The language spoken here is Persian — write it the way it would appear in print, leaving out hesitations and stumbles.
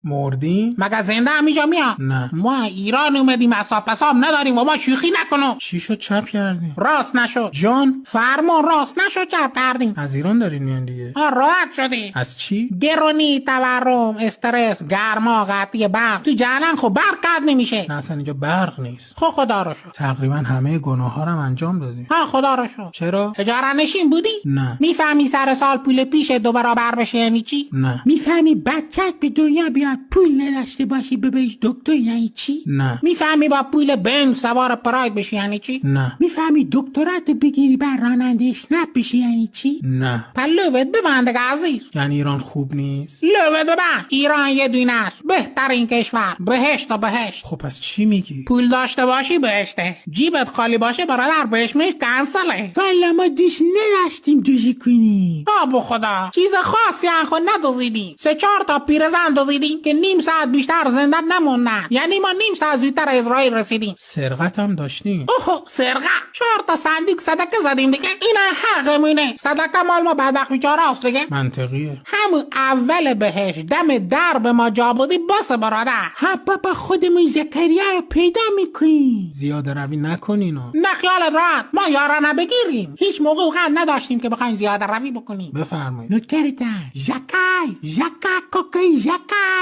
مردیم؟ مگه زنده هم اینجا میاد؟ نه. ما ایران اومدیم، حساب پساب نداریم و ما شوخی نکنو. چی شد چپ کردیم؟ راست نشد. جان فرمون راست نشد چپ کردیم. از ایران دارین میان دیگه؟ راحت شدی. از چی؟ گرونی، تورم، استرس، گرما، قطعی برق. تو جهنم خب برق قطع نمیشه. نه اصلا اینجا برق نیست. خب خدا رو شکر. تقریبا همه گناه ها رو انجام دادیم. خدا رو شکر. چرا؟ اجاره نشین بودی؟ نه. میفهمی سر سال پول پیش 2 برابر بشه یعنی چی؟ نه. میفهمی بچت به دنیا بیاد پول نداشته باشی ببریش دکتر یعنی چی؟ نه. میفهمی با پول بنز سوار پراید بشی یعنی چی؟ نه. میفهمی دکترات بگیری بر راننده اسنپ بشی یعنی چی؟ نه. پلوبت ببند عزیز. یعنی ایران خوب نیست؟ لوبت ببند. ایران یه دونه است، بهترین کشور، بهشت و بهشت. خب پس چی میگی؟ پول داشته باشی بهشته، جیبت خالی باشه برادر بهش میش کنسله. والا ما دوست نداشتیم دوزی کنیم. بابا خدا چیز خاصی خود ندوزیدیم. 3-4 تا پیرزن دوزیدیم که نیم ساعت بیشتر زنده نموندن. یعنی ما نیم ساعت زودتر اسرائیل رسیدیم. سرقت هم داشتیم. اوه سرقت. 4 تا صندوق صدقه زدیم دیگه. اینا حقمونه. صدقه مال ما بدبخت بیچاره است دیگه. منطقیه. همون اول بهش دم در به ما جا بودی بس برادر. بابا خودمون زکریا رو پیدا میکنیم. زیاده روی نکنین. نه خیالت راحت، ما یارانه بگیریم. هیچ موقع وقت نداشتیم که بخوایم زیاده روی بکنیم. بفرمایید. نوکرتن زکای کوکی زکای.